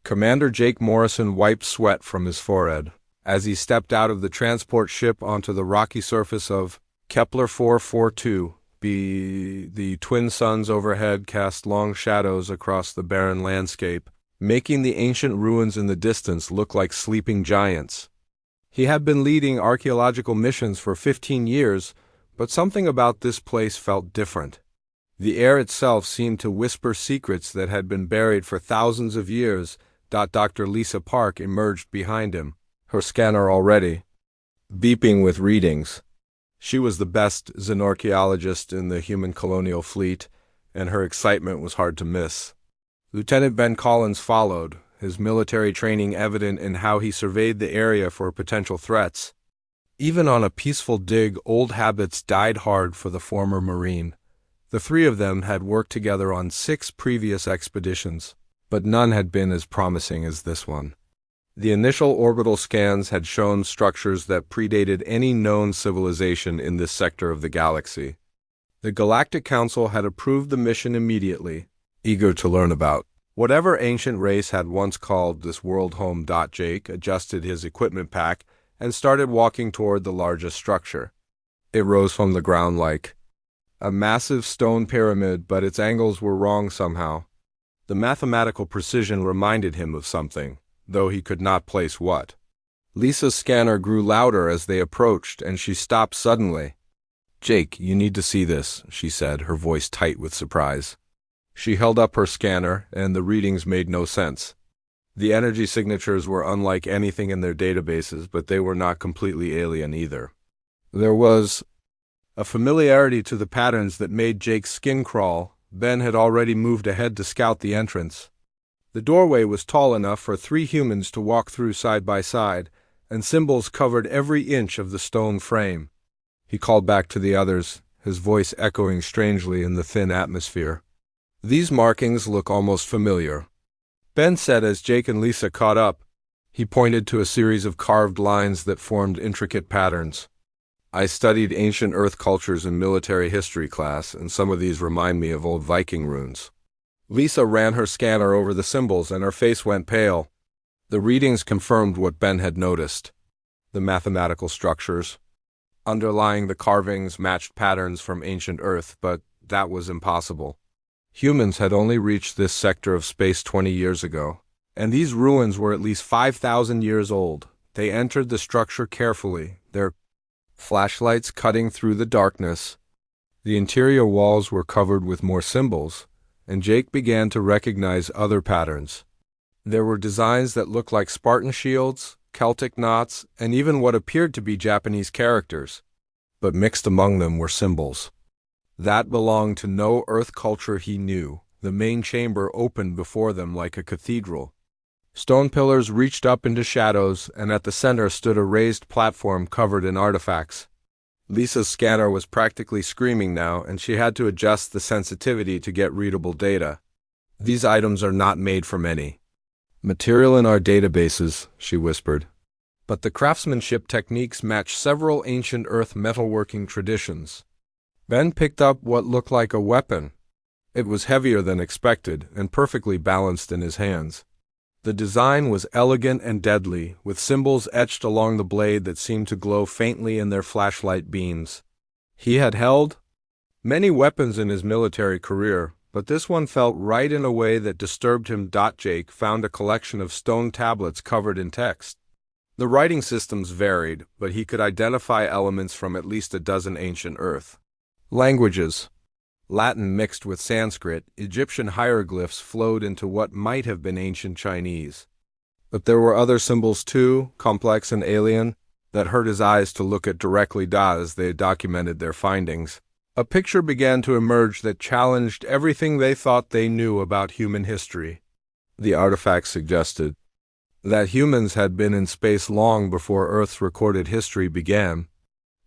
Commander Jake Morrison wiped sweat from his forehead as he stepped out of the transport ship onto the rocky surface of Kepler 442b. The twin suns overhead cast long shadows across the barren landscape, making the ancient ruins in the distance look like sleeping giants. He had been leading archaeological missions for 15 years, but something about this place felt different. The air itself seemed to whisper secrets that had been buried for thousands of years. Dr. Lisa Park emerged behind him, her scanner already beeping with readings. She was the best xenorchaeologist in the human colonial fleet, and her excitement was hard to miss. Lieutenant Ben Collins followed, his military training evident in how he surveyed the area for potential threats. Even on a peaceful dig, old habits died hard for the former Marine. The three of them had worked together on 6 previous expeditions, but none had been as promising as this one. The initial orbital scans had shown structures that predated any known civilization in this sector of the galaxy. The Galactic Council had approved the mission immediately, eager to learn about whatever ancient race had once called this world home. Jake adjusted his equipment pack and started walking toward the largest structure. It rose from the ground like a massive stone pyramid, but its angles were wrong somehow. The mathematical precision reminded him of something, though he could not place what. Lisa's scanner grew louder as they approached, and she stopped suddenly. "Jake, you need to see this," she said, her voice tight with surprise. She held up her scanner, and the readings made no sense. The energy signatures were unlike anything in their databases, but they were not completely alien either. There was a familiarity to the patterns that made Jake's skin crawl. Ben had already moved ahead to scout the entrance. The doorway was tall enough for 3 humans to walk through side by side, and symbols covered every inch of the stone frame. He called back to the others, his voice echoing strangely in the thin atmosphere. "These markings look almost familiar," Ben said as Jake and Lisa caught up. He pointed to a series of carved lines that formed intricate patterns. "I studied ancient Earth cultures in military history class, and some of these remind me of old Viking runes." Lisa ran her scanner over the symbols, and her face went pale. The readings confirmed what Ben had noticed. The mathematical structures underlying the carvings matched patterns from ancient Earth, but that was impossible. Humans had only reached this sector of space 20 years ago, and these ruins were at least 5,000 years old. They entered the structure carefully, their flashlights cutting through the darkness. The interior walls were covered with more symbols, and Jake began to recognize other patterns. There were designs that looked like Spartan shields, Celtic knots, and even what appeared to be Japanese characters. But mixed among them were symbols that belonged to no Earth culture he knew. The main chamber opened before them like a cathedral. Stone pillars reached up into shadows, and at the center stood a raised platform covered in artifacts. Lisa's scanner was practically screaming now, and she had to adjust the sensitivity to get readable data. "These items are not made from any material in our databases," she whispered. "But the craftsmanship techniques match several ancient Earth metalworking traditions." Ben picked up what looked like a weapon. It was heavier than expected, and perfectly balanced in his hands. The design was elegant and deadly, with symbols etched along the blade that seemed to glow faintly in their flashlight beams. He had held many weapons in his military career, but this one felt right in a way that disturbed him. Jake found a collection of stone tablets covered in text. The writing systems varied, but he could identify elements from at least a dozen ancient Earth languages. Latin mixed with Sanskrit, Egyptian hieroglyphs flowed into what might have been ancient Chinese. But there were other symbols too, complex and alien, that hurt his eyes to look at directly. As they documented their findings, a picture began to emerge that challenged everything they thought they knew about human history. The artifacts suggested that humans had been in space long before Earth's recorded history began.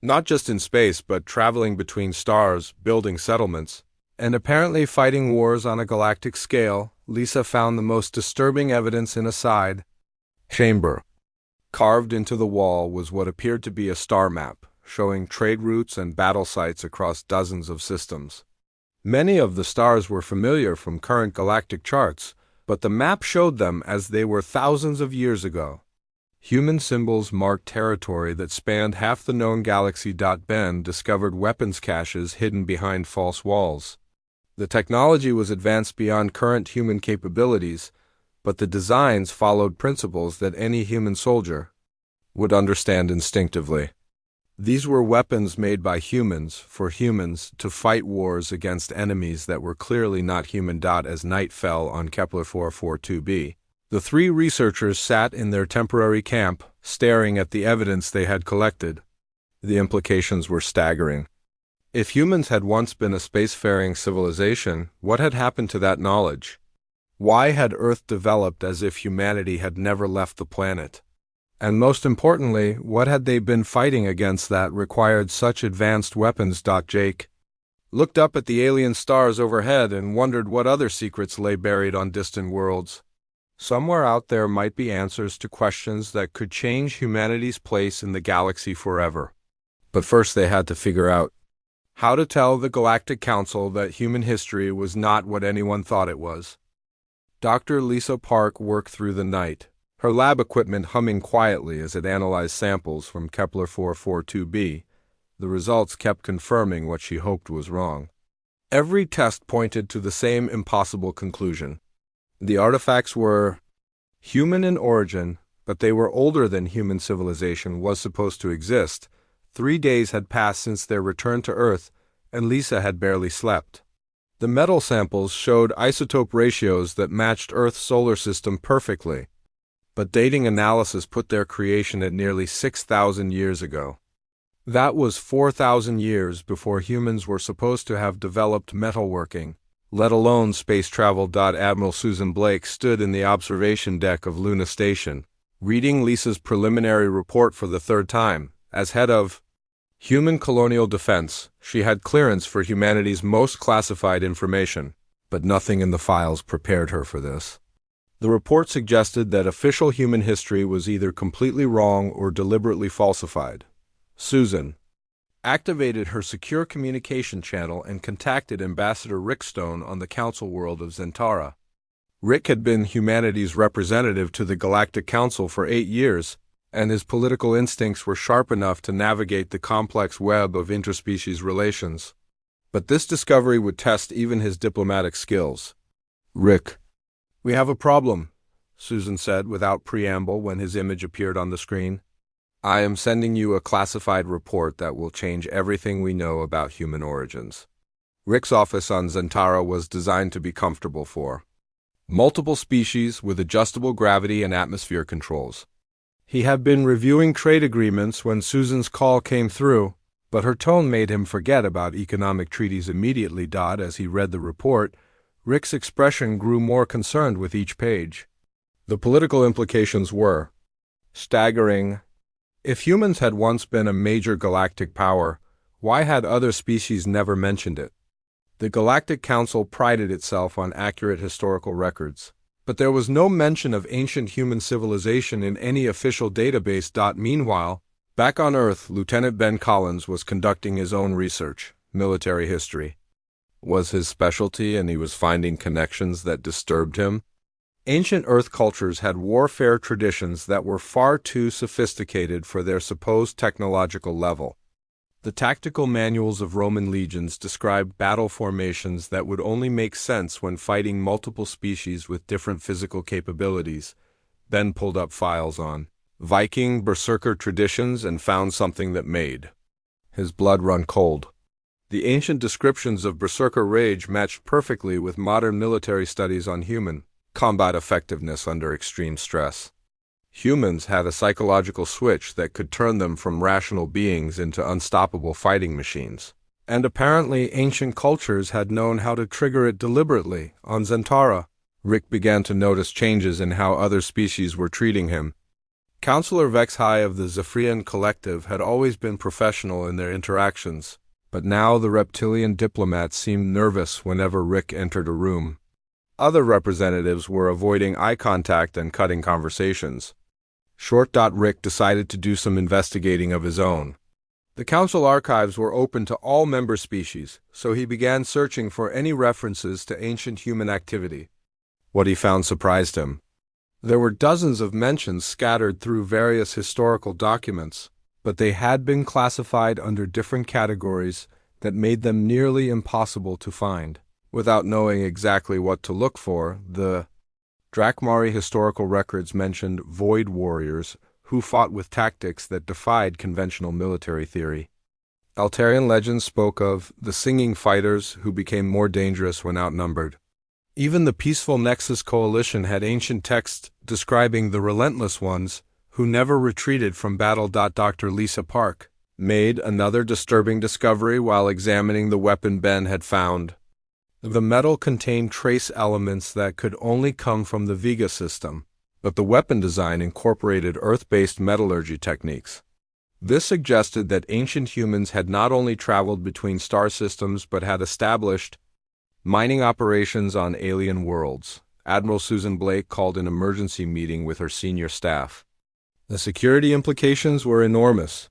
Not just in space, but traveling between stars, building settlements, and apparently fighting wars on a galactic scale. Lisa found the most disturbing evidence in a side chamber. Carved into the wall was what appeared to be a star map, showing trade routes and battle sites across dozens of systems. Many of the stars were familiar from current galactic charts, but the map showed them as they were thousands of years ago. Human symbols marked territory that spanned half the known galaxy. Ben discovered weapons caches hidden behind false walls. The technology was advanced beyond current human capabilities, but the designs followed principles that any human soldier would understand instinctively. These were weapons made by humans for humans to fight wars against enemies that were clearly not human. As night fell on Kepler 442b, the three researchers sat in their temporary camp, staring at the evidence they had collected. The implications were staggering. If humans had once been a spacefaring civilization, what had happened to that knowledge? Why had Earth developed as if humanity had never left the planet? And most importantly, what had they been fighting against that required such advanced weapons? Jake looked up at the alien stars overhead and wondered what other secrets lay buried on distant worlds. Somewhere out there might be answers to questions that could change humanity's place in the galaxy forever. But first they had to figure out how to tell the Galactic Council that human history was not what anyone thought it was. Dr. Lisa Park worked through the night, her lab equipment humming quietly as it analyzed samples from Kepler 442b. The results kept confirming what she hoped was wrong. Every test pointed to the same impossible conclusion. The artifacts were human in origin, but they were older than human civilization was supposed to exist. 3 days had passed since their return to Earth, and Lisa had barely slept. The metal samples showed isotope ratios that matched Earth's solar system perfectly, but dating analysis put their creation at nearly 6,000 years ago. That was 4,000 years before humans were supposed to have developed metalworking, let alone space travel. Admiral Susan Blake stood in the observation deck of Luna Station, reading Lisa's preliminary report for the third time. As head of Human Colonial Defense, she had clearance for humanity's most classified information, but nothing in the files prepared her for this. The report suggested that official human history was either completely wrong or deliberately falsified. Susan activated her secure communication channel and contacted Ambassador Rick Stone on the Council world of Zentara. Rick had been humanity's representative to the Galactic Council for 8 years, and his political instincts were sharp enough to navigate the complex web of interspecies relations. But this discovery would test even his diplomatic skills. "Rick, we have a problem," Susan said without preamble when his image appeared on the screen. "I am sending you a classified report that will change everything we know about human origins." Rick's office on Zentara was designed to be comfortable for multiple species with adjustable gravity and atmosphere controls. He had been reviewing trade agreements when Susan's call came through, but her tone made him forget about economic treaties immediately. As he read the report, Rick's expression grew more concerned with each page. The political implications were staggering. If humans had once been a major galactic power, why had other species never mentioned it? The Galactic Council prided itself on accurate historical records, but there was no mention of ancient human civilization in any official database. Meanwhile, back on Earth, Lieutenant Ben Collins was conducting his own research. Military history was his specialty, and he was finding connections that disturbed him. Ancient Earth cultures had warfare traditions that were far too sophisticated for their supposed technological level. The tactical manuals of Roman legions described battle formations that would only make sense when fighting multiple species with different physical capabilities. Ben pulled up files on Viking berserker traditions and found something that made his blood run cold. The ancient descriptions of berserker rage matched perfectly with modern military studies on human combat effectiveness under extreme stress. Humans had a psychological switch that could turn them from rational beings into unstoppable fighting machines. And apparently ancient cultures had known how to trigger it deliberately. On Zentara, Rick began to notice changes in how other species were treating him. Counselor Vexhai of the Zephyrian Collective had always been professional in their interactions, but now the reptilian diplomat seemed nervous whenever Rick entered a room. Other representatives were avoiding eye contact and cutting conversations. Rick decided to do some investigating of his own. The council archives were open to all member species, so he began searching for any references to ancient human activity. What he found surprised him. There were dozens of mentions scattered through various historical documents, but they had been classified under different categories that made them nearly impossible to find. Without knowing exactly what to look for, the Drakmari historical records mentioned void warriors who fought with tactics that defied conventional military theory. Altarian legends spoke of the singing fighters who became more dangerous when outnumbered. Even the peaceful Nexus Coalition had ancient texts describing the relentless ones who never retreated from battle. Dr. Lisa Park made another disturbing discovery while examining the weapon Ben had found. The metal contained trace elements that could only come from the Vega system, but the weapon design incorporated Earth-based metallurgy techniques. This suggested that ancient humans had not only traveled between star systems but had established mining operations on alien worlds. Admiral Susan Blake called an emergency meeting with her senior staff. The security implications were enormous.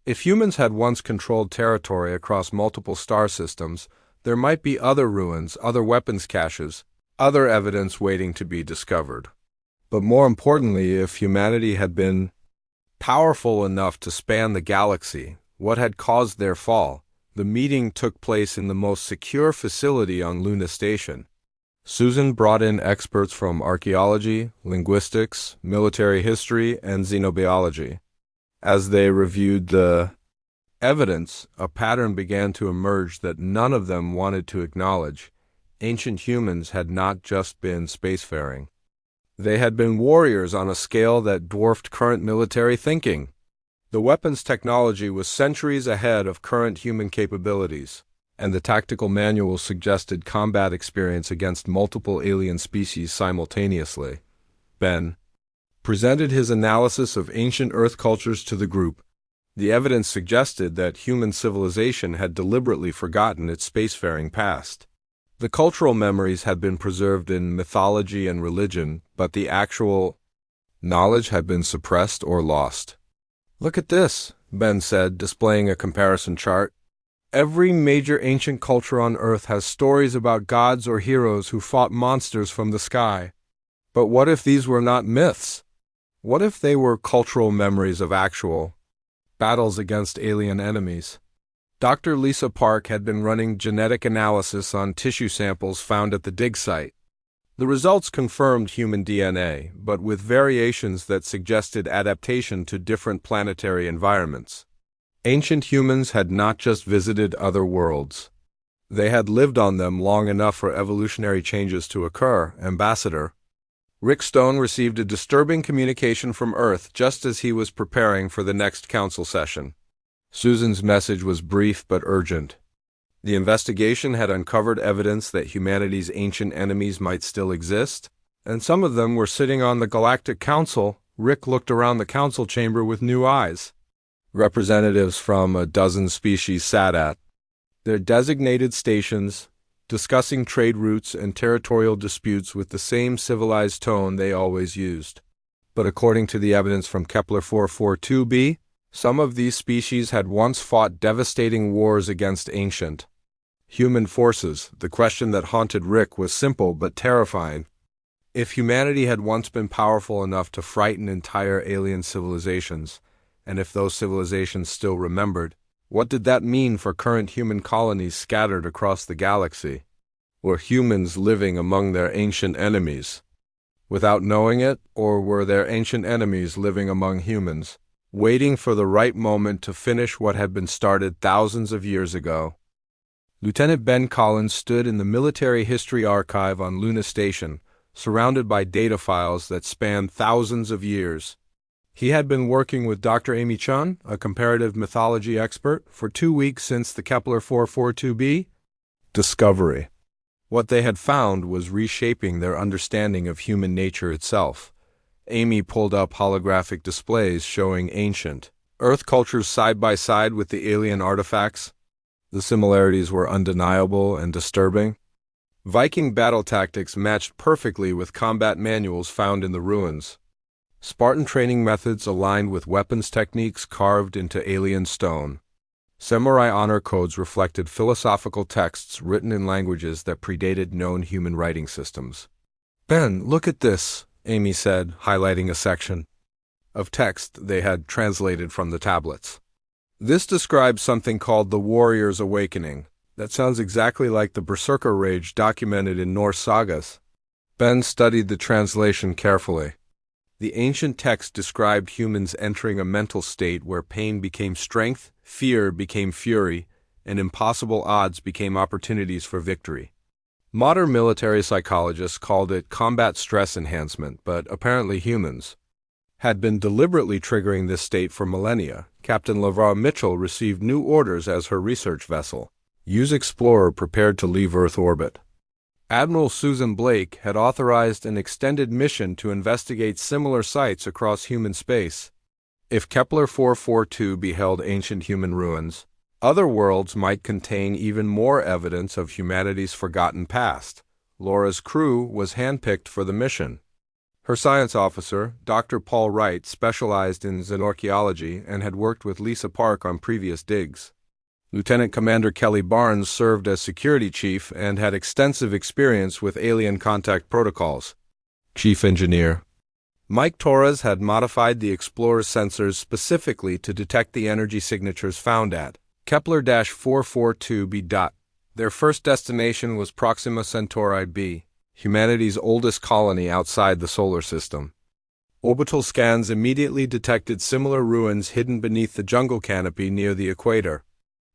If humans had once controlled territory across multiple star systems, there might be other ruins, other weapons caches, other evidence waiting to be discovered. But more importantly, if humanity had been powerful enough to span the galaxy, what had caused their fall? The meeting took place in the most secure facility on Luna Station. Susan brought in experts from archaeology, linguistics, military history, and xenobiology. As they reviewed the evidence, a pattern began to emerge that none of them wanted to acknowledge. Ancient humans had not just been spacefaring. They had been warriors on a scale that dwarfed current military thinking. The weapons technology was centuries ahead of current human capabilities, and the tactical manuals suggested combat experience against multiple alien species simultaneously. Ben presented his analysis of ancient Earth cultures to the group. The evidence suggested that human civilization had deliberately forgotten its spacefaring past. The cultural memories had been preserved in mythology and religion, but the actual knowledge had been suppressed or lost. "Look at this," Ben said, displaying a comparison chart. "Every major ancient culture on Earth has stories about gods or heroes who fought monsters from the sky. But what if these were not myths? What if they were cultural memories of actual battles against alien enemies?" Dr. Lisa Park had been running genetic analysis on tissue samples found at the dig site. The results confirmed human DNA, but with variations that suggested adaptation to different planetary environments. Ancient humans had not just visited other worlds. They had lived on them long enough for evolutionary changes to occur. Ambassador Rick Stone received a disturbing communication from Earth just as he was preparing for the next council session. Susan's message was brief but urgent. The investigation had uncovered evidence that humanity's ancient enemies might still exist, and some of them were sitting on the Galactic Council. Rick looked around the council chamber with new eyes. Representatives from a dozen species sat at their designated stations, discussing trade routes and territorial disputes with the same civilized tone they always used. But according to the evidence from Kepler 442b, some of these species had once fought devastating wars against ancient human forces. The question that haunted Rick was simple but terrifying. If humanity had once been powerful enough to frighten entire alien civilizations, and if those civilizations still remembered, what did that mean for current human colonies scattered across the galaxy? Were humans living among their ancient enemies without knowing it, or were their ancient enemies living among humans, waiting for the right moment to finish what had been started thousands of years ago? Lieutenant Ben Collins stood in the Military History Archive on Luna Station, surrounded by data files that spanned thousands of years. He had been working with Dr. Amy Chun, a comparative mythology expert, for 2 weeks since the Kepler 442b discovery. What they had found was reshaping their understanding of human nature itself. Amy pulled up holographic displays showing ancient Earth cultures side by side with the alien artifacts. The similarities were undeniable and disturbing. Viking battle tactics matched perfectly with combat manuals found in the ruins. Spartan training methods aligned with weapons techniques carved into alien stone. Samurai honor codes reflected philosophical texts written in languages that predated known human writing systems. Ben, look at this, Amy said, highlighting a section of text they had translated from the tablets. This describes something called the Warrior's Awakening. That sounds exactly like the Berserker rage documented in Norse sagas. Ben studied the translation carefully. The ancient text described humans entering a mental state where pain became strength, fear became fury, and impossible odds became opportunities for victory. Modern military psychologists called it combat stress enhancement, but apparently humans had been deliberately triggering this state for millennia. Captain LeVar Mitchell received new orders as her research vessel. Use Explorer prepared to leave Earth orbit. Admiral Susan Blake had authorized an extended mission to investigate similar sites across human space. If Kepler 442 beheld ancient human ruins, other worlds might contain even more evidence of humanity's forgotten past. Laura's crew was handpicked for the mission. Her science officer, Dr. Paul Wright, specialized in xenorchaeology and had worked with Lisa Park on previous digs. Lieutenant Commander Kelly Barnes served as security chief and had extensive experience with alien contact protocols. Chief Engineer Mike Torres had modified the Explorer's sensors specifically to detect the energy signatures found at Kepler-442b. Their first destination was Proxima Centauri b, humanity's oldest colony outside the solar system. Orbital scans immediately detected similar ruins hidden beneath the jungle canopy near the equator.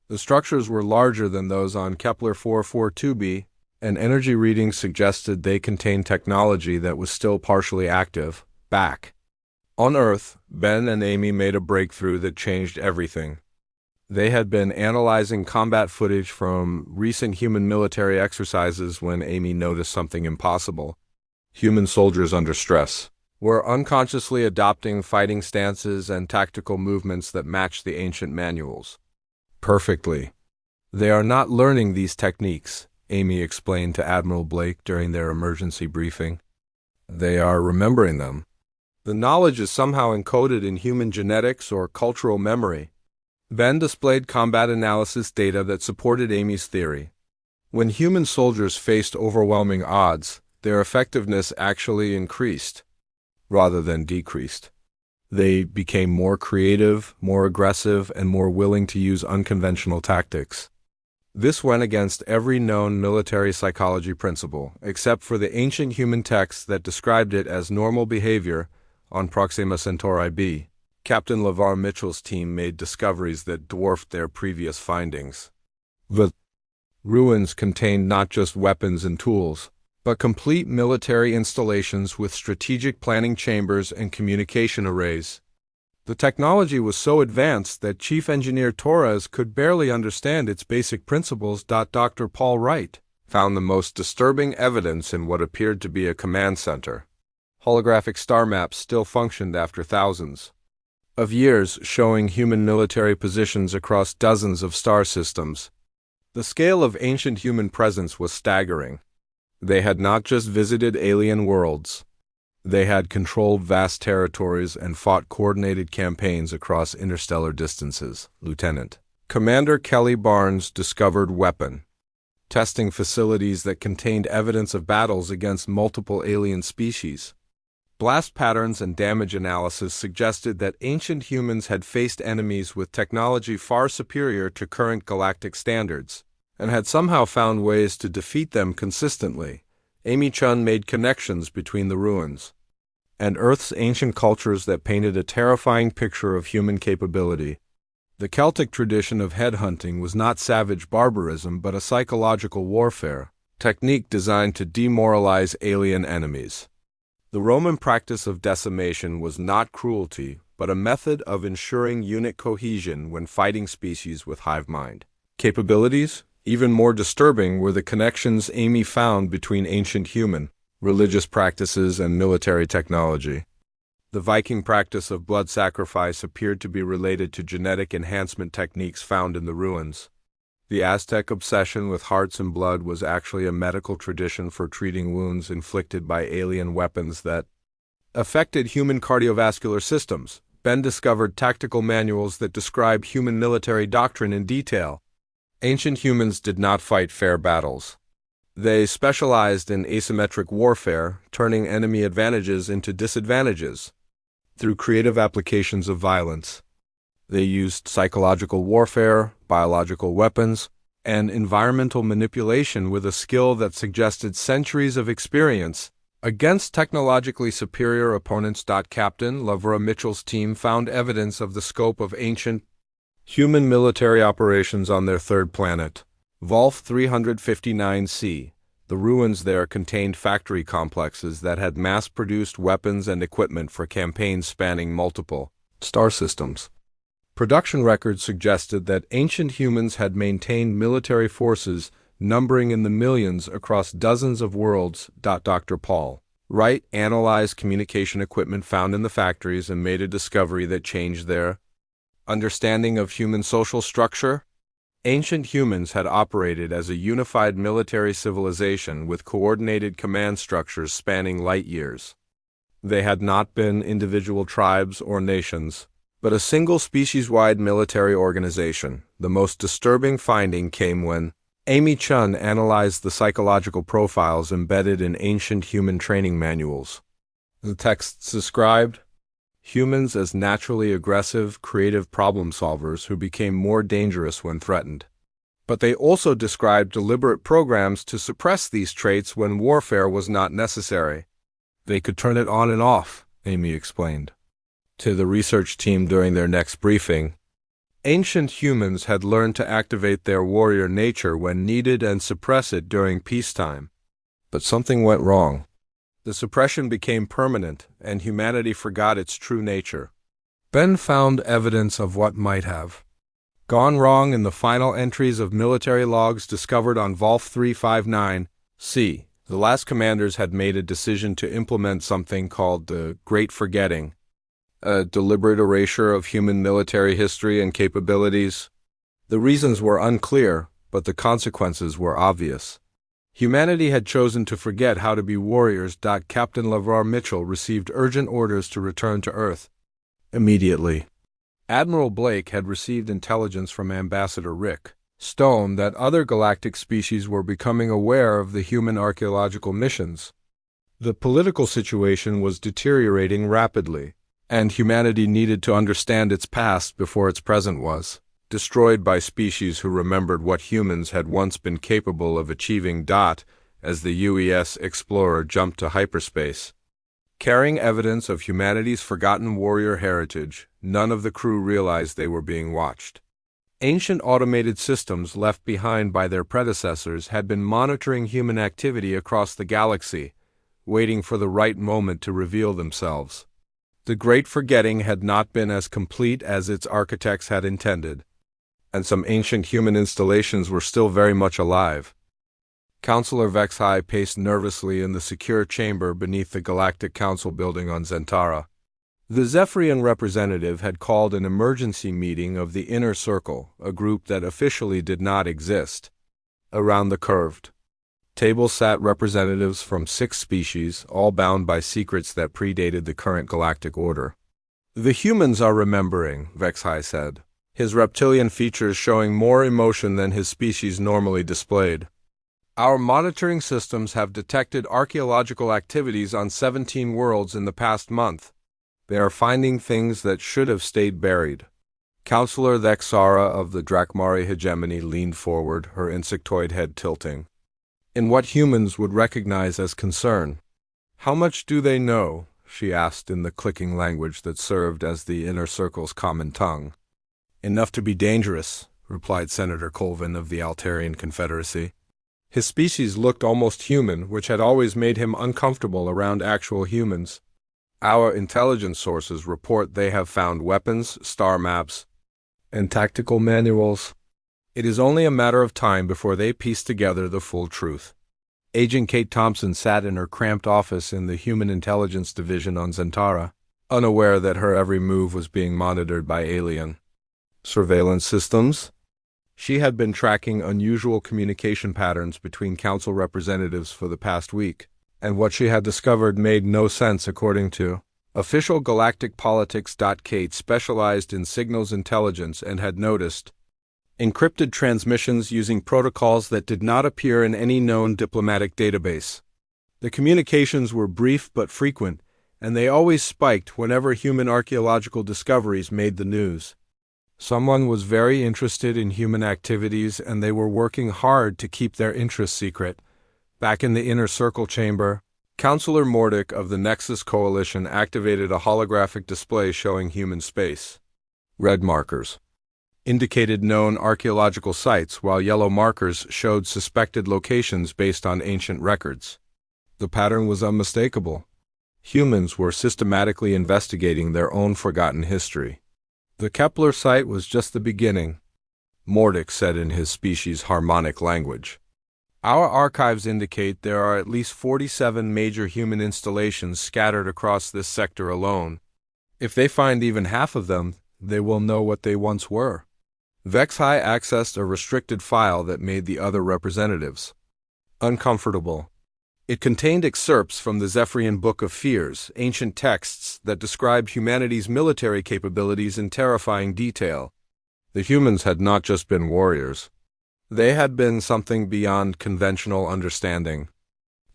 The structures were larger than those on Kepler-442b, and energy readings suggested they contained technology that was still partially active. Back on Earth, Ben and Amy made a breakthrough that changed everything. They had been analyzing combat footage from recent human military exercises when Amy noticed something impossible. Human soldiers under stress were unconsciously adopting fighting stances and tactical movements that matched the ancient manuals perfectly. They are not learning these techniques, Amy explained to Admiral Blake during their emergency briefing. They are remembering them. The knowledge is somehow encoded in human genetics or cultural memory. Ben displayed combat analysis data that supported Amy's theory. When human soldiers faced overwhelming odds, their effectiveness actually increased, rather than decreased. They became more creative, more aggressive, and more willing to use unconventional tactics. This went against every known military psychology principle, except for the ancient human texts that described it as normal behavior on Proxima Centauri b. Captain LeVar Mitchell's team made discoveries that dwarfed their previous findings. The ruins contained not just weapons and tools, but complete military installations with strategic planning chambers and communication arrays. The technology was so advanced that Chief Engineer Torres could barely understand its basic principles. Dr. Paul Wright found the most disturbing evidence in what appeared to be a command center. Holographic star maps still functioned after thousands of years, showing human military positions across dozens of star systems. The scale of ancient human presence was staggering. They had not just visited alien worlds. They had controlled vast territories and fought coordinated campaigns across interstellar distances. Lieutenant Commander Kelly Barnes discovered weapon testing facilities that contained evidence of battles against multiple alien species. Blast patterns and damage analysis suggested that ancient humans had faced enemies with technology far superior to current galactic standards, and had somehow found ways to defeat them consistently. Amy Chun made connections between the ruins and Earth's ancient cultures that painted a terrifying picture of human capability. The Celtic tradition of headhunting was not savage barbarism but a psychological warfare technique designed to demoralize alien enemies. The Roman practice of decimation was not cruelty, but a method of ensuring unit cohesion when fighting species with hive mind capabilities. Even more disturbing were the connections Amy found between ancient human religious practices and military technology. The Viking practice of blood sacrifice appeared to be related to genetic enhancement techniques found in the ruins. The Aztec obsession with hearts and blood was actually a medical tradition for treating wounds inflicted by alien weapons that affected human cardiovascular systems. Ben discovered tactical manuals that describe human military doctrine in detail. Ancient humans did not fight fair battles. They specialized in asymmetric warfare, turning enemy advantages into disadvantages through creative applications of violence. They used psychological warfare, biological weapons, and environmental manipulation with a skill that suggested centuries of experience against technologically superior opponents. Captain Lavra Mitchell's team found evidence of the scope of ancient human military operations on their third planet, Volf 359c. The ruins there contained factory complexes that had mass-produced weapons and equipment for campaigns spanning multiple star systems. Production records suggested that ancient humans had maintained military forces numbering in the millions across dozens of worlds. Dr. Paul Wright analyzed communication equipment found in the factories and made a discovery that changed their understanding of human social structure. Ancient humans had operated as a unified military civilization with coordinated command structures spanning light years. They had not been individual tribes or nations, but a single species-wide military organization. The most disturbing finding came when Amy Chun analyzed the psychological profiles embedded in ancient human training manuals. The texts described humans as naturally aggressive, creative problem solvers who became more dangerous when threatened. But they also described deliberate programs to suppress these traits when warfare was not necessary. They could turn it on and off, Amy explained to the research team during their next briefing. Ancient humans had learned to activate their warrior nature when needed and suppress it during peacetime. But something went wrong. The suppression became permanent, and humanity forgot its true nature. Ben found evidence of what might have gone wrong in the final entries of military logs discovered on Volf 359c. The last commanders had made a decision to implement something called the Great Forgetting, a deliberate erasure of human military history and capabilities. The reasons were unclear, but the consequences were obvious. Humanity had chosen to forget how to be warriors. Captain Lavra Mitchell received urgent orders to return to Earth immediately. Admiral Blake had received intelligence from Ambassador Rick Stone that other galactic species were becoming aware of the human archaeological missions. The political situation was deteriorating rapidly, and humanity needed to understand its past before its present was destroyed by species who remembered what humans had once been capable of achieving. As the UES Explorer jumped to hyperspace, carrying evidence of humanity's forgotten warrior heritage, none of the crew realized they were being watched. Ancient automated systems left behind by their predecessors had been monitoring human activity across the galaxy, waiting for the right moment to reveal themselves. The Great Forgetting had not been as complete as its architects had intended, and some ancient human installations were still very much alive. Counselor Vexhai paced nervously in the secure chamber beneath the Galactic Council building on Zentara. The Zephyrian representative had called an emergency meeting of the Inner Circle, a group that officially did not exist. Around the curved table sat representatives from 6 species, all bound by secrets that predated the current galactic order. "The humans are remembering," Vexhai said, his reptilian features showing more emotion than his species normally displayed. "Our monitoring systems have detected archaeological activities on 17 worlds in the past month. They are finding things that should have stayed buried." Counselor Thexara of the Drakmari hegemony leaned forward, her insectoid head tilting. "In what humans would recognize as concern." "How much do they know?" she asked in the clicking language that served as the Inner Circle's common tongue. "Enough to be dangerous," replied Senator Colvin of the Altarian Confederacy. His species looked almost human, which had always made him uncomfortable around actual humans. "Our intelligence sources report they have found weapons, star maps, and tactical manuals. It is only a matter of time before they piece together the full truth." Agent Kate Thompson sat in her cramped office in the Human Intelligence Division on Zentara, unaware that her every move was being monitored by alien surveillance systems. She had been tracking unusual communication patterns between council representatives for the past week, and what she had discovered made no sense according to official galactic politics. Kate specialized in signals intelligence and had noticed encrypted transmissions using protocols that did not appear in any known diplomatic database. The communications were brief but frequent, and they always spiked whenever human archaeological discoveries made the news. Someone was very interested in human activities, and they were working hard to keep their interest secret. Back in the inner circle chamber, Counselor Mordick of the Nexus Coalition activated a holographic display showing human space. Red markers indicated known archaeological sites, while yellow markers showed suspected locations based on ancient records. The pattern was unmistakable. Humans were systematically investigating their own forgotten history. The Kepler site was just the beginning, Mordick said in his species' harmonic language. Our archives indicate there are at least 47 major human installations scattered across this sector alone. If they find even half of them, they will know what they once were. Vexhai accessed a restricted file that made the other representatives uncomfortable. It contained excerpts from the Zephyrian Book of Fears, ancient texts that described humanity's military capabilities in terrifying detail. The humans had not just been warriors. They had been something beyond conventional understanding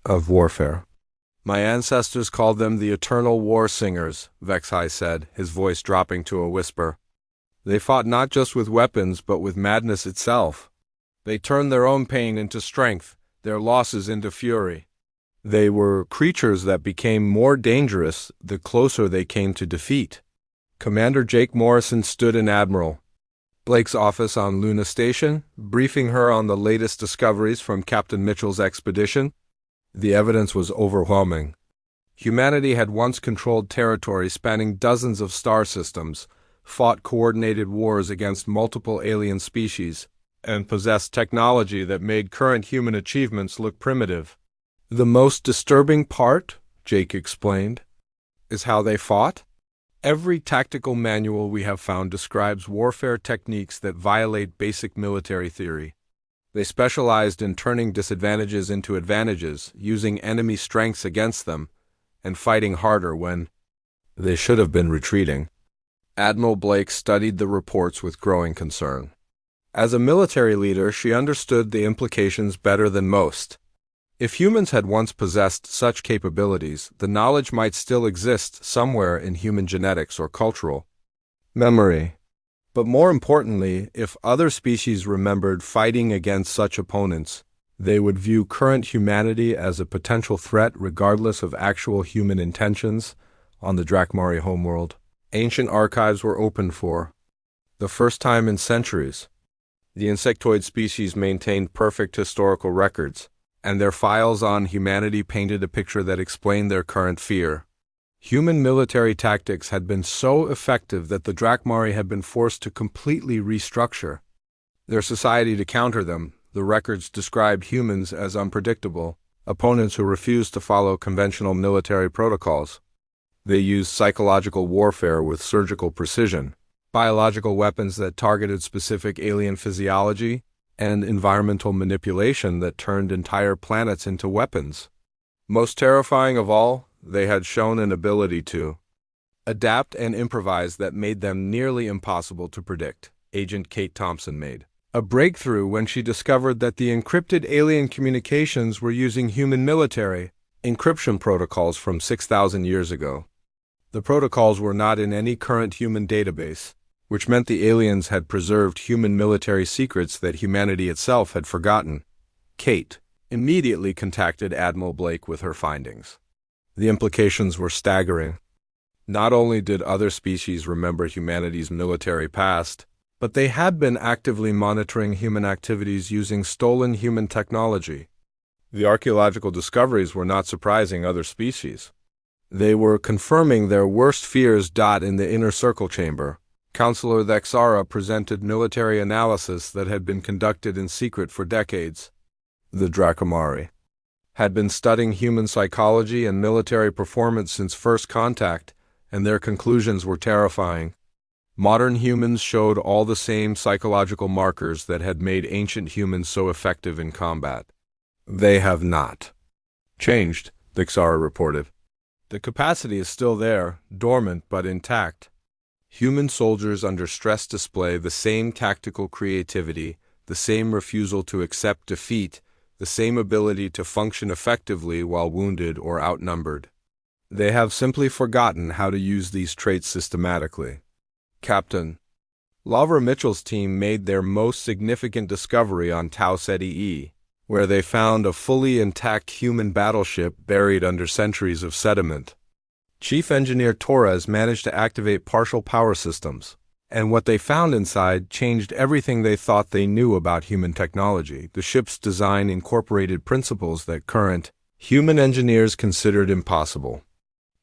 of warfare. My ancestors called them the eternal war singers, Vexhai said, his voice dropping to a whisper. They fought not just with weapons, but with madness itself. They turned their own pain into strength, their losses into fury. They were creatures that became more dangerous the closer they came to defeat. Commander Jake Morrison stood in Admiral Blake's office on Luna Station, briefing her on the latest discoveries from Captain Mitchell's expedition. The evidence was overwhelming. Humanity had once controlled territory spanning dozens of star systems, fought coordinated wars against multiple alien species, and possessed technology that made current human achievements look primitive. The most disturbing part, Jake explained, is how they fought. Every tactical manual we have found describes warfare techniques that violate basic military theory. They specialized in turning disadvantages into advantages, using enemy strengths against them, and fighting harder when they should have been retreating. Admiral Blake studied the reports with growing concern. As a military leader, she understood the implications better than most. If humans had once possessed such capabilities, the knowledge might still exist somewhere in human genetics or cultural memory. But more importantly, if other species remembered fighting against such opponents, they would view current humanity as a potential threat regardless of actual human intentions. On the Drakmari homeworld, ancient archives were opened for the first time in centuries. The insectoid species maintained perfect historical records, and their files on humanity painted a picture that explained their current fear. Human military tactics had been so effective that the Drakmari had been forced to completely restructure their society to counter them. The records described humans as unpredictable, opponents who refused to follow conventional military protocols. They used psychological warfare with surgical precision, biological weapons that targeted specific alien physiology, and environmental manipulation that turned entire planets into weapons. Most terrifying of all, they had shown an ability to adapt and improvise that made them nearly impossible to predict. Agent Kate Thompson made a breakthrough when she discovered that the encrypted alien communications were using human military encryption protocols from 6,000 years ago. The protocols were not in any current human database, which meant the aliens had preserved human military secrets that humanity itself had forgotten. Kate immediately contacted Admiral Blake with her findings. The implications were staggering. Not only did other species remember humanity's military past, but they had been actively monitoring human activities using stolen human technology. The archaeological discoveries were not surprising other species. They were confirming their worst fears. In the inner circle chamber, Counselor Thexara presented military analysis that had been conducted in secret for decades. The Drakmari had been studying human psychology and military performance since first contact, and their conclusions were terrifying. Modern humans showed all the same psychological markers that had made ancient humans so effective in combat. They have not changed, Thexara reported. The capacity is still there, dormant but intact. Human soldiers under stress display the same tactical creativity, the same refusal to accept defeat, the same ability to function effectively while wounded or outnumbered. They have simply forgotten how to use these traits systematically. Captain Lavra Mitchell's team made their most significant discovery on Tau Ceti E, where they found a fully intact human battleship buried under centuries of sediment. Chief Engineer Torres managed to activate partial power systems, and what they found inside changed everything they thought they knew about human technology. The ship's design incorporated principles that current human engineers considered impossible.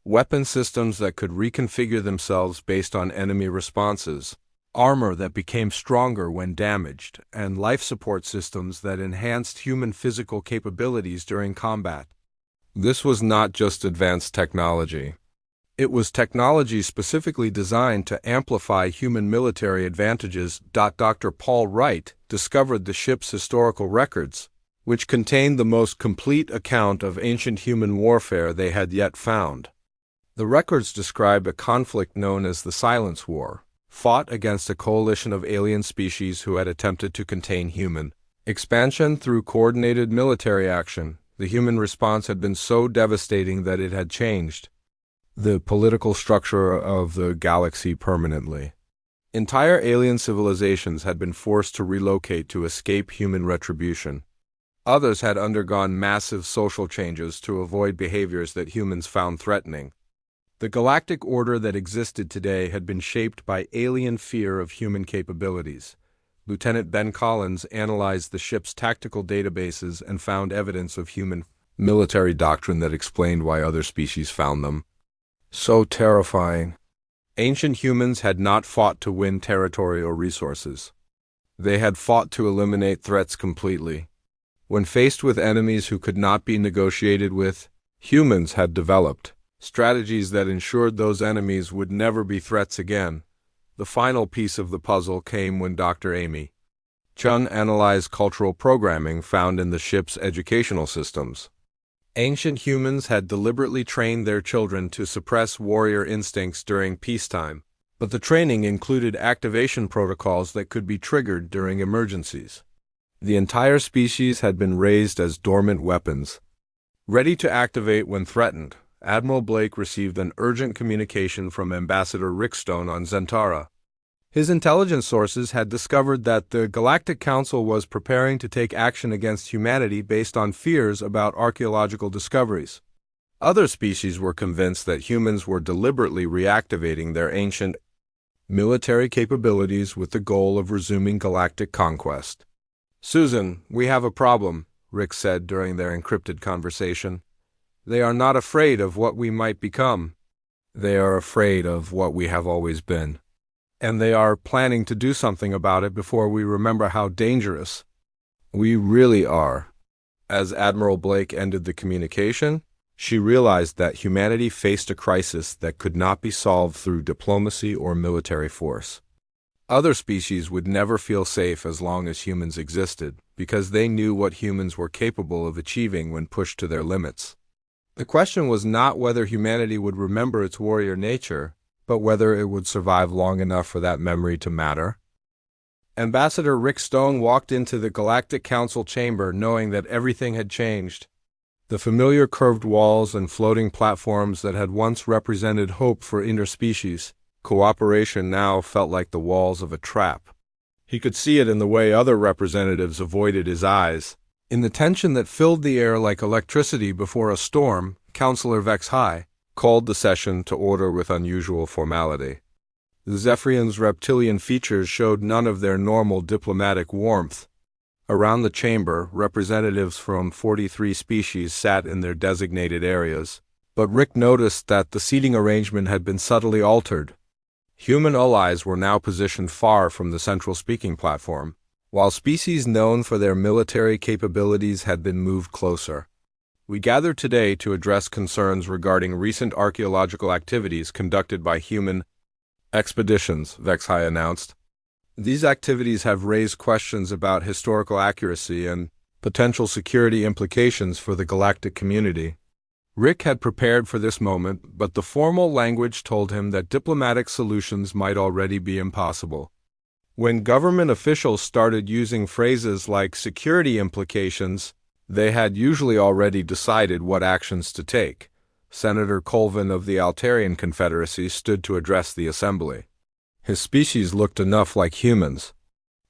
Weapon systems that could reconfigure themselves based on enemy responses, armor that became stronger when damaged, and life support systems that enhanced human physical capabilities during combat. This was not just advanced technology. It was technology specifically designed to amplify human military advantages. Dr. Paul Wright discovered the ship's historical records, which contained the most complete account of ancient human warfare they had yet found. The records describe a conflict known as the Silence War, fought against a coalition of alien species who had attempted to contain human expansion through coordinated military action. The human response had been so devastating that it had changed the political structure of the galaxy permanently. Entire alien civilizations had been forced to relocate to escape human retribution. Others had undergone massive social changes to avoid behaviors that humans found threatening. The galactic order that existed today had been shaped by alien fear of human capabilities. Lieutenant Ben Collins analyzed the ship's tactical databases and found evidence of human military doctrine that explained why other species found them so terrifying. Ancient humans had not fought to win territory or resources. They had fought to eliminate threats completely. When faced with enemies who could not be negotiated with, humans had developed strategies that ensured those enemies would never be threats again. The final piece of the puzzle came when Dr. Amy Chun analyzed cultural programming found in the ship's educational systems. Ancient humans had deliberately trained their children to suppress warrior instincts during peacetime, but the training included activation protocols that could be triggered during emergencies. The entire species had been raised as dormant weapons, ready to activate when threatened. Admiral Blake received an urgent communication from Ambassador Rickstone on Zentara. His intelligence sources had discovered that the Galactic Council was preparing to take action against humanity based on fears about archaeological discoveries. Other species were convinced that humans were deliberately reactivating their ancient military capabilities with the goal of resuming galactic conquest. "Susan, we have a problem," Rick said during their encrypted conversation. "They are not afraid of what we might become. They are afraid of what we have always been. And they are planning to do something about it before we remember how dangerous we really are." As Admiral Blake ended the communication, she realized that humanity faced a crisis that could not be solved through diplomacy or military force. Other species would never feel safe as long as humans existed, because they knew what humans were capable of achieving when pushed to their limits. The question was not whether humanity would remember its warrior nature, but whether it would survive long enough for that memory to matter. Ambassador Rick Stone walked into the Galactic Council chamber knowing that everything had changed. The familiar curved walls and floating platforms that had once represented hope for interspecies cooperation now felt like the walls of a trap. He could see it in the way other representatives avoided his eyes. In the tension that filled the air like electricity before a storm, Counselor Vex High called the session to order with unusual formality. The Zephyrians' reptilian features showed none of their normal diplomatic warmth. Around the chamber, representatives from 43 species sat in their designated areas, but Rick noticed that the seating arrangement had been subtly altered. Human allies were now positioned far from the central speaking platform, while species known for their military capabilities had been moved closer. "We gathered today to address concerns regarding recent archaeological activities conducted by human expeditions," Vex High announced. "These activities have raised questions about historical accuracy and potential security implications for the galactic community." Rick had prepared for this moment, but the formal language told him that diplomatic solutions might already be impossible. When government officials started using phrases like security implications, they had usually already decided what actions to take. Senator Colvin of the Altarian Confederacy stood to address the assembly. His species looked enough like humans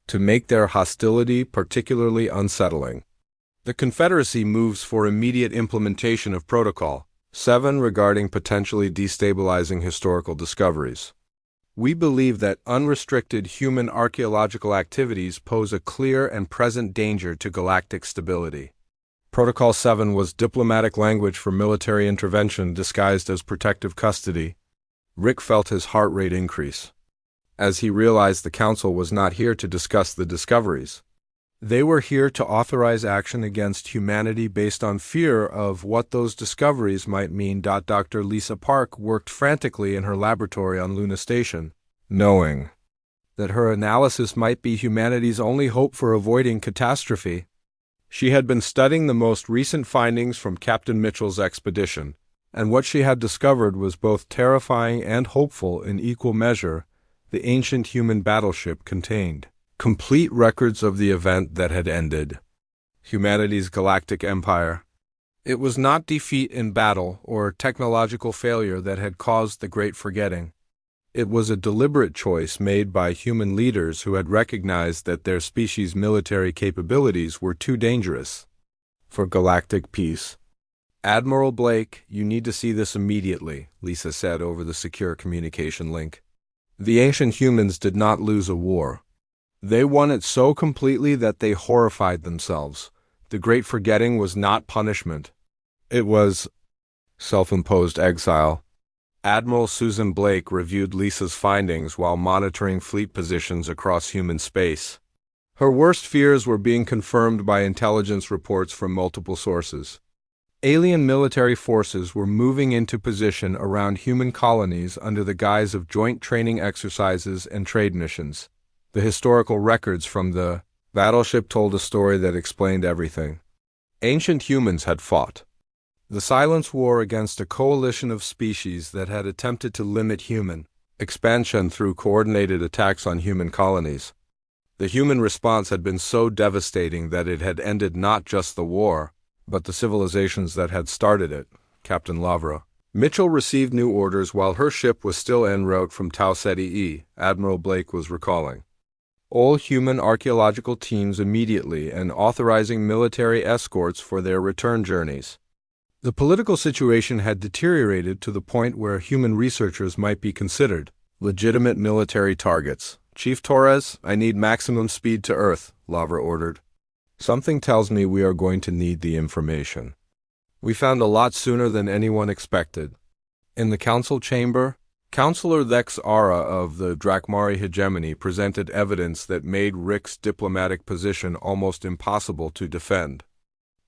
to make their hostility particularly unsettling. The Confederacy moves for immediate implementation of Protocol 7 regarding potentially destabilizing historical discoveries. We believe that unrestricted human archaeological activities pose a clear and present danger to galactic stability. Protocol 7 was diplomatic language for military intervention disguised as protective custody. Rick felt his heart rate increase as he realized the Council was not here to discuss the discoveries. They were here to authorize action against humanity based on fear of what those discoveries might mean. Dr. Lisa Park worked frantically in her laboratory on Luna Station, knowing that her analysis might be humanity's only hope for avoiding catastrophe. She had been studying the most recent findings from Captain Mitchell's expedition, and what she had discovered was both terrifying and hopeful in equal measure. The ancient human battleship contained complete records of the event that had ended humanity's galactic empire. It was not defeat in battle or technological failure that had caused the Great Forgetting. It was a deliberate choice made by human leaders who had recognized that their species' military capabilities were too dangerous for galactic peace. Admiral Blake, you need to see this immediately, Lisa said over the secure communication link. The ancient humans did not lose a war. They won it so completely that they horrified themselves. The Great Forgetting was not punishment. It was self-imposed exile. Admiral Susan Blake reviewed Lisa's findings while monitoring fleet positions across human space. Her worst fears were being confirmed by intelligence reports from multiple sources. Alien military forces were moving into position around human colonies under the guise of joint training exercises and trade missions. The historical records from the battleship told a story that explained everything. Ancient humans had fought the Silence War against a coalition of species that had attempted to limit human expansion through coordinated attacks on human colonies. The human response had been so devastating that it had ended not just the war, but the civilizations that had started it. Captain Lavra. Mitchell received new orders while her ship was still en route from Tau Ceti E, Admiral Blake was recalling. All human archaeological teams immediately and authorizing military escorts for their return journeys. The political situation had deteriorated to the point where human researchers might be considered legitimate military targets. Chief Torres, I need maximum speed to Earth, Lavra ordered. Something tells me we are going to need the information. We found a lot sooner than anyone expected. In the council chamber, Counselor Lex Ara of the Drakmari hegemony presented evidence that made Rick's diplomatic position almost impossible to defend.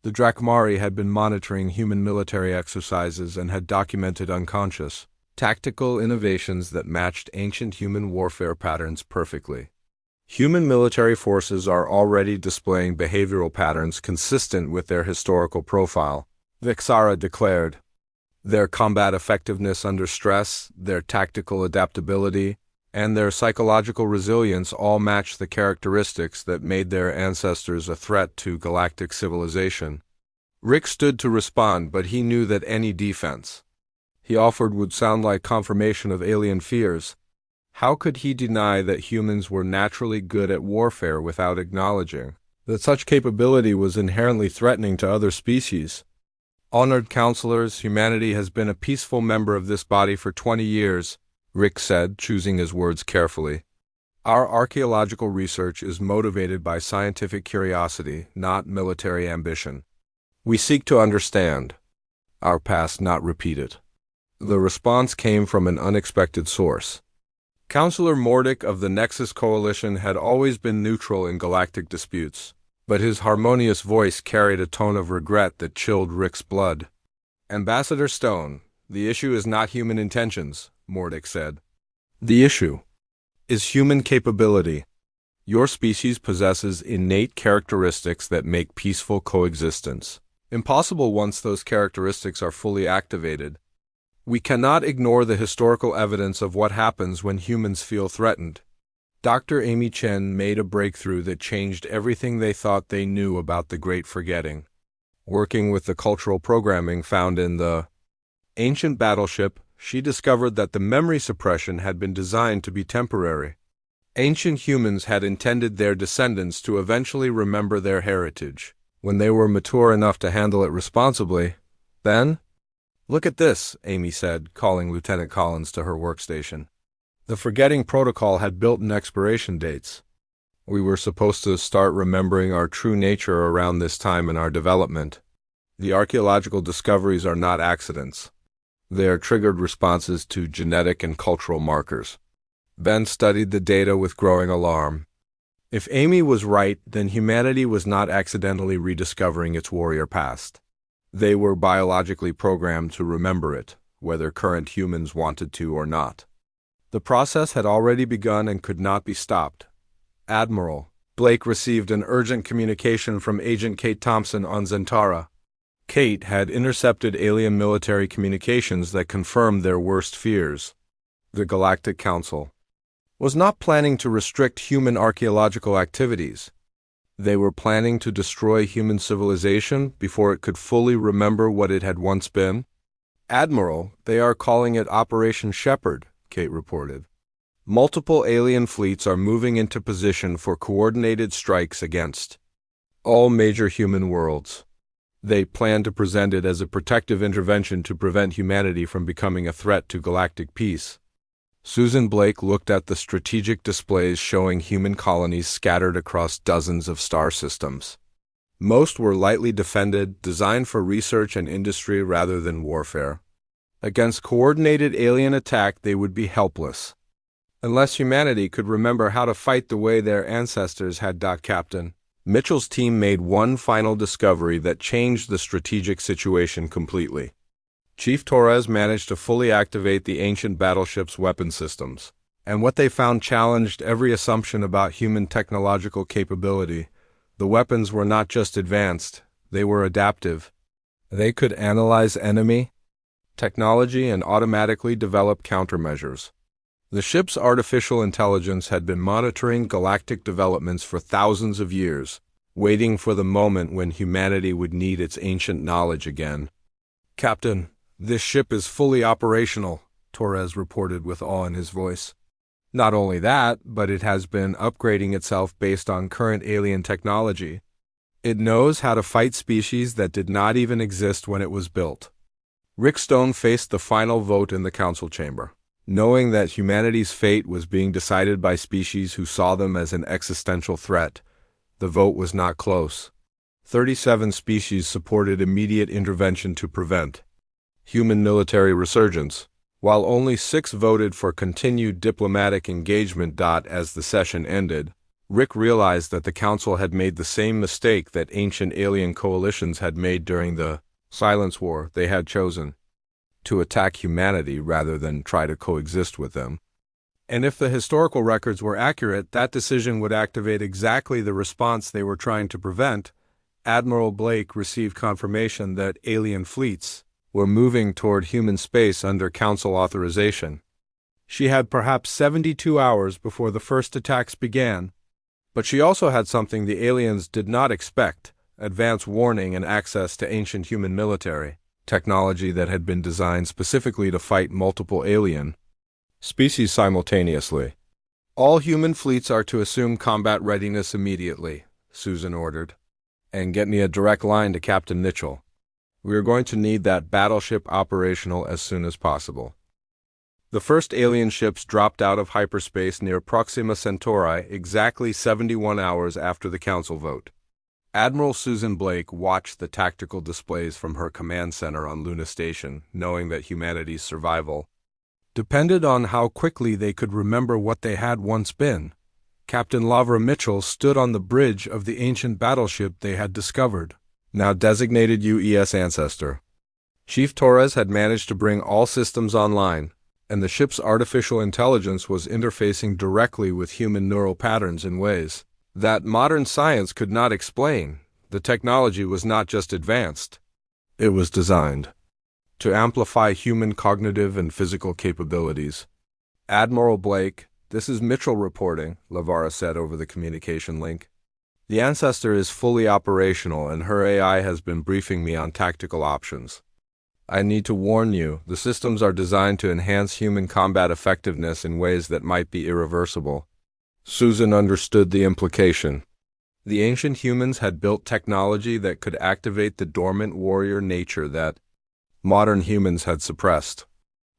The Drakmari had been monitoring human military exercises and had documented unconscious, tactical innovations that matched ancient human warfare patterns perfectly. Human military forces are already displaying behavioral patterns consistent with their historical profile, Vixara declared. Their combat effectiveness under stress, their tactical adaptability, and their psychological resilience all match the characteristics that made their ancestors a threat to galactic civilization. Rick stood to respond, but he knew that any defense he offered would sound like confirmation of alien fears. How could he deny that humans were naturally good at warfare without acknowledging that such capability was inherently threatening to other species? Honored counselors, humanity has been a peaceful member of this body for 20 years, Rick said, choosing his words carefully. Our archaeological research is motivated by scientific curiosity, not military ambition. We seek to understand our past, not repeat it. The response came from an unexpected source. Counselor Mordick of the Nexus Coalition had always been neutral in galactic disputes, but his harmonious voice carried a tone of regret that chilled Rick's blood. Ambassador Stone, the issue is not human intentions, Mordick said. The issue is human capability. Your species possesses innate characteristics that make peaceful coexistence Impossible once those characteristics are fully activated. We cannot ignore the historical evidence of what happens when humans feel threatened. Dr. Amy Chen made a breakthrough that changed everything they thought they knew about the Great Forgetting. Working with the cultural programming found in the ancient battleship, she discovered that the memory suppression had been designed to be temporary. Ancient humans had intended their descendants to eventually remember their heritage. When they were mature enough to handle it responsibly, then... "Look at this," Amy said, calling Lieutenant Collins to her workstation. The forgetting protocol had built-in expiration dates. We were supposed to start remembering our true nature around this time in our development. The archaeological discoveries are not accidents. They are triggered responses to genetic and cultural markers. Ben studied the data with growing alarm. If Amy was right, then humanity was not accidentally rediscovering its warrior past. They were biologically programmed to remember it, whether current humans wanted to or not. The process had already begun and could not be stopped. Admiral Blake received an urgent communication from Agent Kate Thompson on Zentara. Kate had intercepted alien military communications that confirmed their worst fears. The Galactic Council was not planning to restrict human archaeological activities. They were planning to destroy human civilization before it could fully remember what it had once been. "Admiral, they are calling it Operation Shepherd," Kate reported. "Multiple alien fleets are moving into position for coordinated strikes against all major human worlds. They plan to present it as a protective intervention to prevent humanity from becoming a threat to galactic peace." Susan Blake looked at the strategic displays showing human colonies scattered across dozens of star systems. Most were lightly defended, designed for research and industry rather than warfare. Against coordinated alien attack, they would be helpless. Unless humanity could remember how to fight the way their ancestors had. Captain Mitchell's team made one final discovery that changed the strategic situation completely. Chief Torres managed to fully activate the ancient battleship's weapon systems, and what they found challenged every assumption about human technological capability. The weapons were not just advanced, they were adaptive. They could analyze enemy technology and automatically develop countermeasures. The ship's artificial intelligence had been monitoring galactic developments for thousands of years, waiting for the moment when humanity would need its ancient knowledge again. "Captain, this ship is fully operational," Torres reported with awe in his voice. "Not only that, but it has been upgrading itself based on current alien technology. It knows how to fight species that did not even exist when it was built." Rick Stone faced the final vote in the council chamber. Knowing that humanity's fate was being decided by species who saw them as an existential threat, the vote was not close. 37 species supported immediate intervention to prevent human military resurgence, while only 6 voted for continued diplomatic engagement. As the session ended, Rick realized that the Council had made the same mistake that ancient alien coalitions had made during the Silence War. They had chosen to attack humanity rather than try to coexist with them. And if the historical records were accurate, that decision would activate exactly the response they were trying to prevent. Admiral Blake received confirmation that alien fleets were moving toward human space under Council authorization. She had perhaps 72 hours before the first attacks began, but she also had something the aliens did not expect: advance warning and access to ancient human military technology that had been designed specifically to fight multiple alien species simultaneously. "All human fleets are to assume combat readiness immediately," Susan ordered, "and get me a direct line to Captain Mitchell. We are going to need that battleship operational as soon as possible." The first alien ships dropped out of hyperspace near Proxima Centauri exactly 71 hours after the council vote. Admiral Susan Blake watched the tactical displays from her command center on Luna Station, knowing that humanity's survival depended on how quickly they could remember what they had once been. Captain Lavra Mitchell stood on the bridge of the ancient battleship they had discovered, now designated UES Ancestor. Chief Torres had managed to bring all systems online, and the ship's artificial intelligence was interfacing directly with human neural patterns in ways that modern science could not explain. The technology was not just advanced, It was designed to amplify human cognitive and physical capabilities. Admiral Blake, this is Mitchell reporting, Lavara said over the communication link. The Ancestor is fully operational and her AI has been briefing me on tactical options. I need to warn you, the systems are designed to enhance human combat effectiveness in ways that might be irreversible. Susan understood the implication. The ancient humans had built technology that could activate the dormant warrior nature that modern humans had suppressed.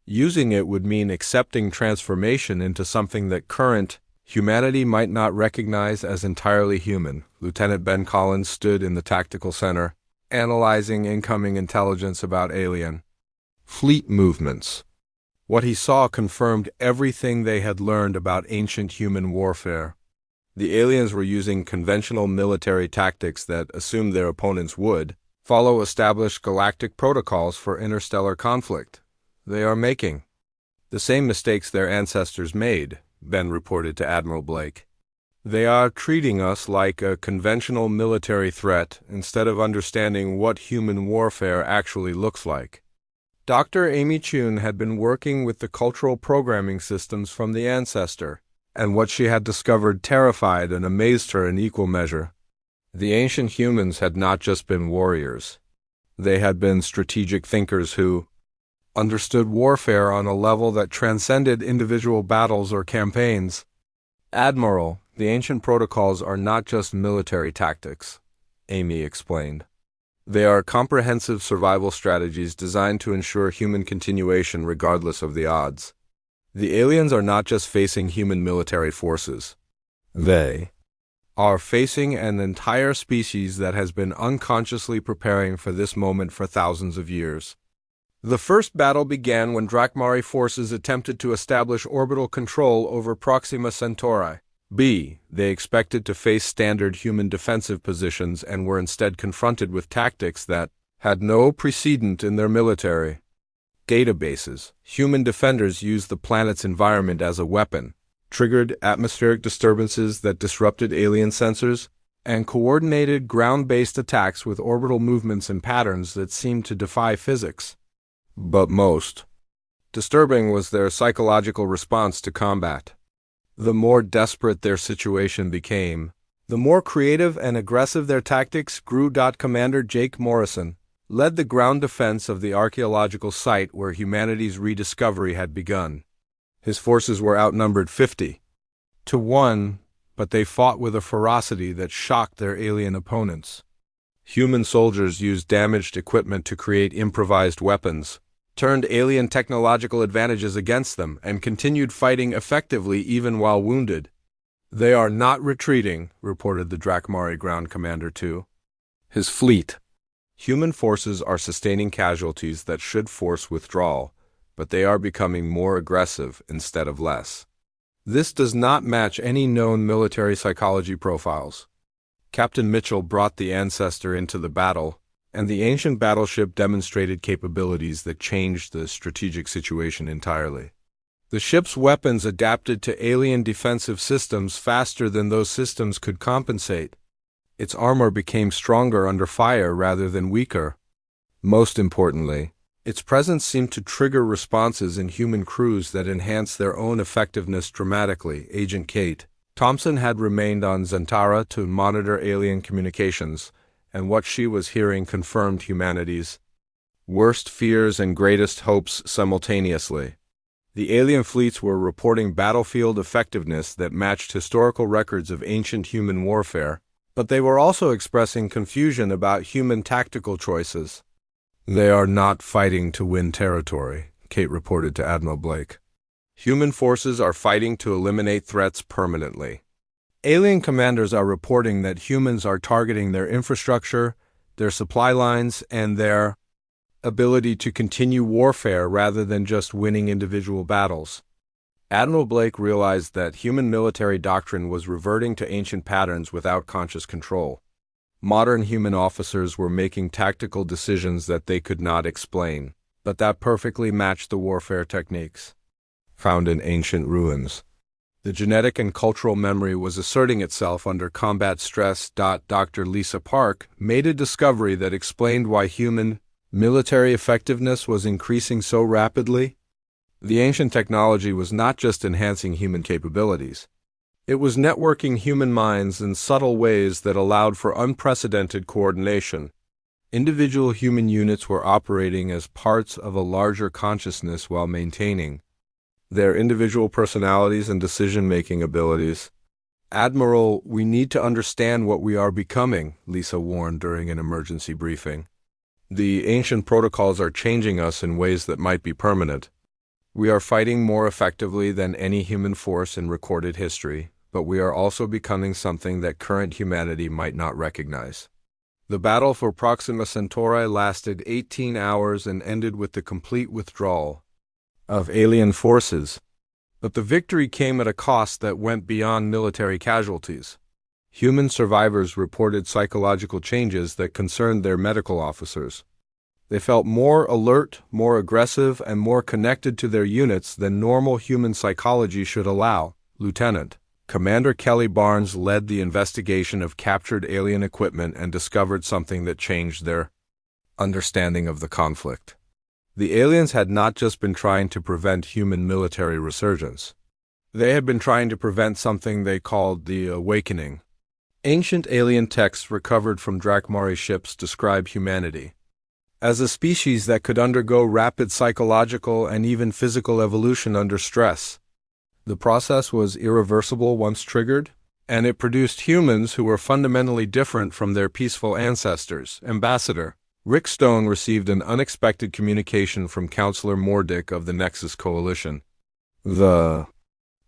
Using it would mean accepting transformation into something that current humanity might not recognize as entirely human. Lieutenant Ben Collins stood in the tactical center, analyzing incoming intelligence about alien fleet movements. What he saw confirmed everything they had learned about ancient human warfare. The aliens were using conventional military tactics that assumed their opponents would follow established galactic protocols for interstellar conflict. They are making the same mistakes their ancestors made, Ben reported to Admiral Blake. They are treating us like a conventional military threat instead of understanding what human warfare actually looks like. Dr. Amy Chun had been working with the cultural programming systems from the Ancestor, and what she had discovered terrified and amazed her in equal measure. The ancient humans had not just been warriors. They had been strategic thinkers who understood warfare on a level that transcended individual battles or campaigns. Admiral, the ancient protocols are not just military tactics, Amy explained. They are comprehensive survival strategies designed to ensure human continuation regardless of the odds. The aliens are not just facing human military forces. They are facing an entire species that has been unconsciously preparing for this moment for thousands of years. The first battle began when Drakmari forces attempted to establish orbital control over Proxima Centauri. They expected to face standard human defensive positions and were instead confronted with tactics that had no precedent in their military databases. Human defenders used the planet's environment as a weapon, triggered atmospheric disturbances that disrupted alien sensors, and coordinated ground-based attacks with orbital movements and patterns that seemed to defy physics. But most disturbing was their psychological response to combat. The more desperate their situation became, the more creative and aggressive their tactics grew. Commander Jake Morrison led the ground defense of the archaeological site where humanity's rediscovery had begun. His forces were outnumbered 50-1, but they fought with a ferocity that shocked their alien opponents. Human soldiers used damaged equipment to create improvised weapons, turned alien technological advantages against them, and continued fighting effectively even while wounded. They are not retreating, reported the Drakmari ground commander to his fleet. Human forces are sustaining casualties that should force withdrawal, but they are becoming more aggressive instead of less. This does not match any known military psychology profiles. Captain Mitchell brought the Ancestor into the battle, and the ancient battleship demonstrated capabilities that changed the strategic situation entirely. The ship's weapons adapted to alien defensive systems faster than those systems could compensate. Its armor became stronger under fire rather than weaker. Most importantly, its presence seemed to trigger responses in human crews that enhanced their own effectiveness dramatically. Agent Kate Thompson had remained on Zantara to monitor alien communications, and what she was hearing confirmed humanity's worst fears and greatest hopes simultaneously. The alien fleets were reporting battlefield effectiveness that matched historical records of ancient human warfare, but they were also expressing confusion about human tactical choices. They are not fighting to win territory, Kate reported to Admiral Blake. Human forces are fighting to eliminate threats permanently. Alien commanders are reporting that humans are targeting their infrastructure, their supply lines, and their ability to continue warfare rather than just winning individual battles. Admiral Blake realized that human military doctrine was reverting to ancient patterns without conscious control. Modern human officers were making tactical decisions that they could not explain, but that perfectly matched the warfare techniques found in ancient ruins. The genetic and cultural memory was asserting itself under combat stress. Dr. Lisa Park made a discovery that explained why human Military effectiveness was increasing so rapidly. The ancient technology was not just enhancing human capabilities. It was networking human minds in subtle ways that allowed for unprecedented coordination. Individual human units were operating as parts of a larger consciousness while maintaining their individual personalities and decision-making abilities. "Admiral, we need to understand what we are becoming," Lisa warned during an emergency briefing. "The ancient protocols are changing us in ways that might be permanent. We are fighting more effectively than any human force in recorded history, but we are also becoming something that current humanity might not recognize." The battle for Proxima Centauri lasted 18 hours and ended with the complete withdrawal of alien forces. But the victory came at a cost that went beyond military casualties. Human survivors reported psychological changes that concerned their medical officers. They felt more alert, more aggressive, and more connected to their units than normal human psychology should allow. Lieutenant Commander Kelly Barnes led the investigation of captured alien equipment and discovered something that changed their understanding of the conflict. The aliens had not just been trying to prevent human military resurgence. They had been trying to prevent something they called the awakening. Ancient alien texts recovered from Drakmari ships describe humanity as a species that could undergo rapid psychological and even physical evolution under stress. The process was irreversible once triggered, and it produced humans who were fundamentally different from their peaceful ancestors. Ambassador Rick Stone received an unexpected communication from Counselor Mordick of the Nexus Coalition. The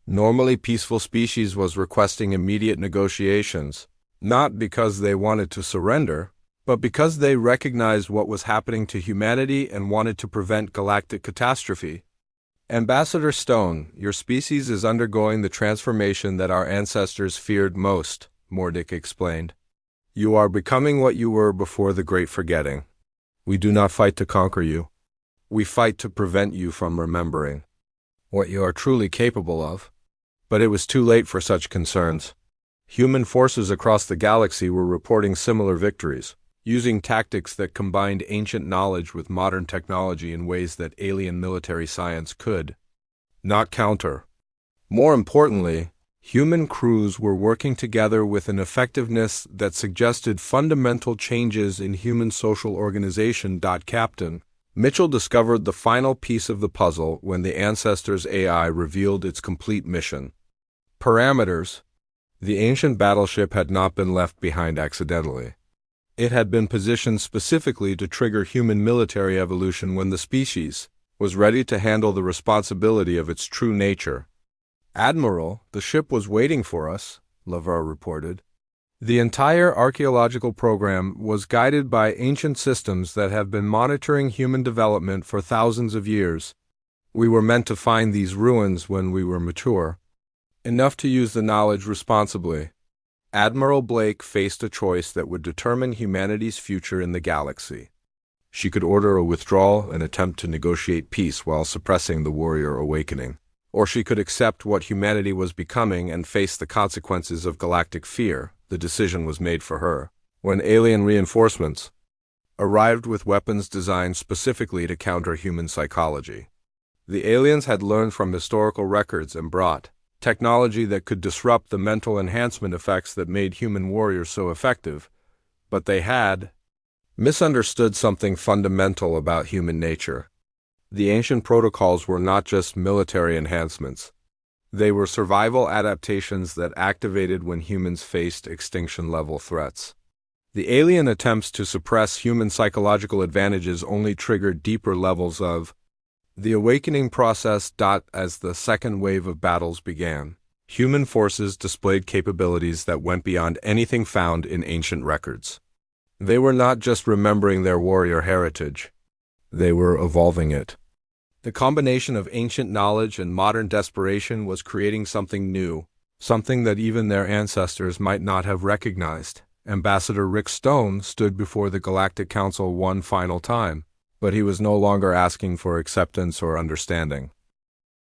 normally peaceful species was requesting immediate negotiations, not because they wanted to surrender, but because they recognized what was happening to humanity and wanted to prevent galactic catastrophe. "Ambassador Stone, your species is undergoing the transformation that our ancestors feared most," Mordick explained. "You are becoming what you were before the Great Forgetting. We do not fight to conquer you. We fight to prevent you from remembering what you are truly capable of." But it was too late for such concerns. Human forces across the galaxy were reporting similar victories, using tactics that combined ancient knowledge with modern technology in ways that alien military science could not counter. More importantly, human crews were working together with an effectiveness that suggested fundamental changes in human social organization. Captain Mitchell discovered the final piece of the puzzle when the Ancestors' AI revealed its complete mission. Parameters. The ancient battleship had not been left behind accidentally. It had been positioned specifically to trigger human military evolution when the species was ready to handle the responsibility of its true nature. "Admiral, the ship was waiting for us," Lavar reported. The entire archaeological program was guided by ancient systems that have been monitoring human development for thousands of years. We were meant to find these ruins when we were mature enough to use the knowledge responsibly. Admiral Blake faced a choice that would determine humanity's future in the galaxy. She could order a withdrawal and attempt to negotiate peace while suppressing the warrior awakening. Or she could accept what humanity was becoming and face the consequences of galactic fear. The decision was made for her. When alien reinforcements arrived with weapons designed specifically to counter human psychology, the aliens had learned from historical records and brought technology that could disrupt the mental enhancement effects that made human warriors so effective, but they had misunderstood something fundamental about human nature. The ancient protocols were not just military enhancements. They were survival adaptations that activated when humans faced extinction-level threats. The alien attempts to suppress human psychological advantages only triggered deeper levels of the awakening process. As the second wave of battles began, human forces displayed capabilities that went beyond anything found in ancient records. They were not just remembering their warrior heritage. They were evolving it. The combination of ancient knowledge and modern desperation was creating something new, something that even their ancestors might not have recognized. Ambassador Rick Stone stood before the Galactic Council one final time, but he was no longer asking for acceptance or understanding.